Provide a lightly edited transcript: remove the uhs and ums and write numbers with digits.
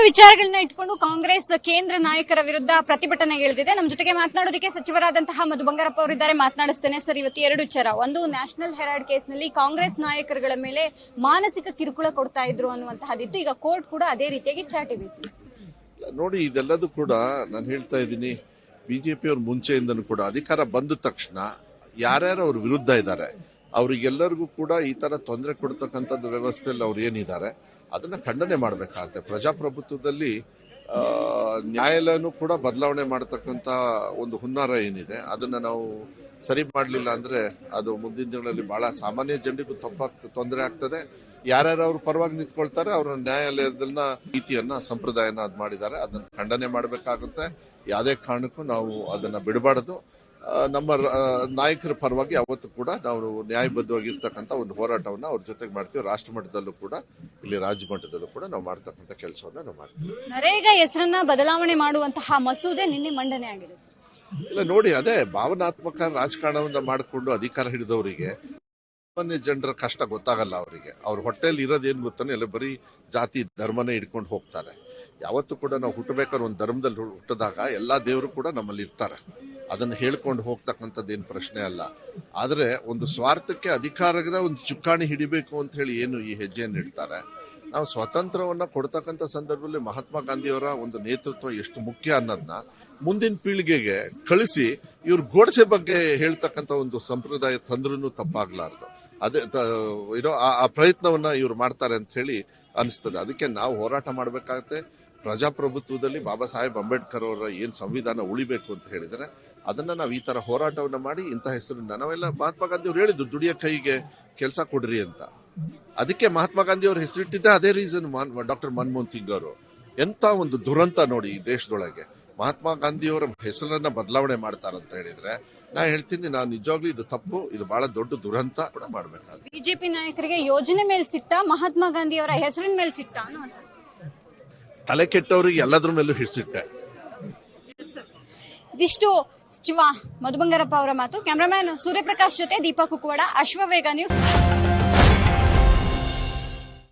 ವಿಚಾರಗಳನ್ನ ಇಟ್ಕೊಂಡು ಕಾಂಗ್ರೆಸ್ ಕೇಂದ್ರ ನಾಯಕರ ವಿರುದ್ಧ ಪ್ರತಿಭಟನೆಗಿಳಿದಿದೆ. ನಮ್ಮ ಜೊತೆಗೆ ಮಾತನಾಡೋದಕ್ಕೆ ಸಚಿವರಾದಂತಹ ಮಧು ಬಂಗಾರಪ್ಪ ಅವರಿದ್ದಾರೆ. ಮಾತನಾಡಿಸ್ತೇನೆ ಸರ್. ಇವತ್ತು ಎರಡು ವಿಚಾರ. ಒಂದು, ನ್ಯಾಷನಲ್ ಹೆರಾಲ್ಡ್ ಕೇಸ್ನಲ್ಲಿ ಕಾಂಗ್ರೆಸ್ ನಾಯಕರುಗಳ ಮೇಲೆ ಮಾನಸಿಕ ಕಿರುಕುಳ ಕೊಡ್ತಾ ಇದ್ರು ಅನ್ನುವಂತಹದಿತ್ತು. ಈಗ ಕೋರ್ಟ್ ಕೂಡ ಅದೇ ರೀತಿಯಾಗಿ ಚಾಟಿ ಬೀಸಿದೆ. ನೋಡಿ, ಇದೆಲ್ಲದೂ ಕೂಡ ನಾನು ಹೇಳ್ತಾ ಇದ್ದೀನಿ, ಬಿಜೆಪಿ ಅವ್ರ ಮುಂಚೆಯಿಂದನೂ ಕೂಡ ಅಧಿಕಾರ ಬಂದ ತಕ್ಷಣ ಯಾರ್ಯಾರು ಅವ್ರ ವಿರುದ್ಧ ಇದ್ದಾರೆ ಅವರಿಗೆಲ್ಲರಿಗೂ ಕೂಡ ಈ ತರ ತೊಂದರೆ ಕೊಡ್ತಕ್ಕಂಥದ್ದು ವ್ಯವಸ್ಥೆಯಲ್ಲಿ ಅವ್ರು ಏನಿದ್ದಾರೆ ಅದನ್ನ ಖಂಡನೆ ಮಾಡಬೇಕಾಗುತ್ತೆ. ಪ್ರಜಾಪ್ರಭುತ್ವದಲ್ಲಿ ನ್ಯಾಯಾಲಯನೂ ಕೂಡ ಬದಲಾವಣೆ ಮಾಡತಕ್ಕಂತ ಒಂದು ಹುನ್ನಾರ ಏನಿದೆ ಅದನ್ನ ನಾವು ಸರಿ ಮಾಡಲಿಲ್ಲ ಅಂದ್ರೆ ಅದು ಮುಂದಿನ ದಿನಗಳಲ್ಲಿ ಬಹಳ ಸಾಮಾನ್ಯ ಜನರಿಗೂ ತೊಂದರೆ ಆಗ್ತದೆ. ಯಾರ್ಯಾರು ಅವ್ರ ಪರವಾಗಿ ನಿಂತ್ಕೊಳ್ತಾರೆ ಅವರ ನ್ಯಾಯಾಲಯದನ್ನ ನೀತಿಯನ್ನ ಸಂಪ್ರದಾಯನ ಅದ್ ಮಾಡಿದ್ದಾರೆ, ಅದನ್ನ ಖಂಡನೆ ಮಾಡಬೇಕಾಗುತ್ತೆ. ಯಾವುದೇ ಕಾರಣಕ್ಕೂ ನಾವು ಅದನ್ನ ಬಿಡಬಾರದು. ನಮ್ಮ ನಾಯಕರ ಪರವಾಗಿ ಅವತ್ತು ಕೂಡ ನಾವು ನ್ಯಾಯಬದ್ಧವಾಗಿರ್ತಕ್ಕಂಥ ಒಂದು ಹೋರಾಟವನ್ನ ಅವ್ರ ಜೊತೆಗೆ ಮಾಡ್ತೀವಿ. ರಾಷ್ಟ್ರ ಮಟ್ಟದಲ್ಲೂ ಕೂಡ ಇಲ್ಲಿ ರಾಜ್ಯ ಮಟ್ಟದಲ್ಲೂ ಕೂಡ ನಾವು ಮಾಡ್ತಕ್ಕಂಥ ಕೆಲಸವನ್ನ ನಾವು ಮಾಡ್ತೀವಿ. ನರೇಗಾ ಹೆಸರನ್ನ ಬದಲಾವಣೆ ಮಾಡುವಂತಹ ಮಸೂದೆ ನಿನ್ನೆ ಮಂಡನೆ ಆಗಿದೆ. ಇಲ್ಲ ನೋಡಿ, ಅದೇ ಭಾವನಾತ್ಮಕ ರಾಜಕಾರಣವನ್ನ ಮಾಡಿಕೊಂಡು ಅಧಿಕಾರ ಹಿಡಿದವರಿಗೆ ಸಾಮಾನ್ಯ ಜನರ ಕಷ್ಟ ಗೊತ್ತಾಗಲ್ಲ. ಅವರಿಗೆ ಅವ್ರ ಹೊಟ್ಟೆಯಲ್ಲಿ ಇರೋದೇನು ಗೊತ್ತಾನೆ ಎಲ್ಲ ಬರೀ ಜಾತಿ ಧರ್ಮನೇ ಹಿಡ್ಕೊಂಡು ಹೋಗ್ತಾರೆ. ಯಾವತ್ತೂ ಕೂಡ ನಾವು ಹುಟ್ಟಬೇಕಾದ್ರೆ ಒಂದು ಧರ್ಮದಲ್ಲಿ ಹುಟ್ಟಿದಾಗ ಎಲ್ಲಾ ದೇವರು ಕೂಡ ನಮ್ಮಲ್ಲಿ ಇರ್ತಾರೆ. ಅದನ್ನು ಹೇಳ್ಕೊಂಡು ಹೋಗ್ತಕ್ಕಂಥದ್ದೇನು ಪ್ರಶ್ನೆ ಅಲ್ಲ. ಆದ್ರೆ ಒಂದು ಸ್ವಾರ್ಥಕ್ಕೆ ಅಧಿಕಾರದ ಒಂದು ಚುಕ್ಕಾಣಿ ಹಿಡಿಬೇಕು ಅಂತ ಹೇಳಿ ಏನು ಈ ಹೆಜ್ಜೆಯನ್ನು ಇಡ್ತಾರೆ. ನಾವು ಸ್ವಾತಂತ್ರ್ಯವನ್ನ ಕೊಡ್ತಕ್ಕಂಥ ಸಂದರ್ಭದಲ್ಲಿ ಮಹಾತ್ಮ ಗಾಂಧಿಯವರ ಒಂದು ನೇತೃತ್ವ ಎಷ್ಟು ಮುಖ್ಯ ಅನ್ನೋದನ್ನ ಮುಂದಿನ ಪೀಳಿಗೆಗೆ ಕಳಿಸಿ ಇವ್ರ ಗೋಡ್ಸೆ ಬಗ್ಗೆ ಹೇಳ್ತಕ್ಕಂಥ ಒಂದು ಸಂಪ್ರದಾಯ ತಂದ್ರೂ ತಪ್ಪಾಗ್ಲಾರ್ದು. ಅದೇ ಏನೋ ಆ ಪ್ರಯತ್ನವನ್ನ ಇವ್ರು ಮಾಡ್ತಾರೆ ಅಂತ ಹೇಳಿ ಅನಿಸ್ತದೆ. ಅದಕ್ಕೆ ನಾವು ಹೋರಾಟ ಮಾಡಬೇಕಾಗತ್ತೆ. ಪ್ರಜಾಪ್ರಭುತ್ವದಲ್ಲಿ ಬಾಬಾ ಸಾಹೇಬ್ ಅಂಬೇಡ್ಕರ್ ಅವರ ಏನ್ ಸಂವಿಧಾನ ಉಳಿಬೇಕು ಅಂತ ಹೇಳಿದ್ರೆ ಅದನ್ನ ನಾವು ಈ ತರ ಹೋರಾಟವನ್ನ ಮಾಡಿ ಇಂಥ ಹೆಸರನ್ನ ನಾವೆಲ್ಲ ಮಹಾತ್ಮ ಗಾಂಧಿ ಅವ್ರು ಹೇಳಿದ್ರು, ದುಡಿಯ ಕೈಗೆ ಕೆಲಸ ಕೊಡ್ರಿ ಅಂತ. ಅದಕ್ಕೆ ಮಹಾತ್ಮ ಗಾಂಧಿ ಅವ್ರ ಹೆಸರಿಟ್ಟಿದ್ದೆ ಅದೇ ರೀಸನ್. ಡಾಕ್ಟರ್ ಮನಮೋಹನ್ ಸಿಂಗ್ ಅವರು ಎಂತ ಒಂದು ದುರಂತ ನೋಡಿ ಈ ದೇಶದೊಳಗೆ ಮಹಾತ್ಮ ಗಾಂಧಿಯವರ ಹೆಸರನ್ನ ಬದಲಾವಣೆ ಮಾಡ್ತಾರಂತ ಹೇಳಿದ್ರೆ ನಾ ಹೇಳ್ತೀನಿ, ನಾನು ನಿಜವಾಗ್ಲೂ ಇದು ತಪ್ಪು, ಇದು ಬಹಳ ದೊಡ್ಡ ದುರಂತ ಕೂಡ ಮಾಡ್ಬೇಕಾದ್ರೆ. ಬಿಜೆಪಿ ನಾಯಕರಿಗೆ ಯೋಜನೆ ಮೇಲೆ ಸಿಟ್ಟ, ಮಹಾತ್ಮ ಗಾಂಧಿಯವರ ಹೆಸರಿನ ಮೇಲೆ ಸಿಟ್ಟ ಅನ್ನುವಂತ ತಲೆ ಕೆಟ್ಟವ್ರಿಗೆ ಎಲ್ಲದ್ರ ಮೇಲೂ ಹಿಡಿಸಿಟ್ಟೆ. ಇದಿಷ್ಟು ಸಚಿವ ಮಧು ಬಂಗಾರಪ್ಪ ಅವರ ಮಾತು. ಕ್ಯಾಮರಾಮ್ಯಾನ್ ಸೂರ್ಯಪ್ರಕಾಶ್ ಜೊತೆ ದೀಪಾ ಕುಕ್ಕವಾಡ, ಅಶ್ವವೇಗ ನ್ಯೂಸ್.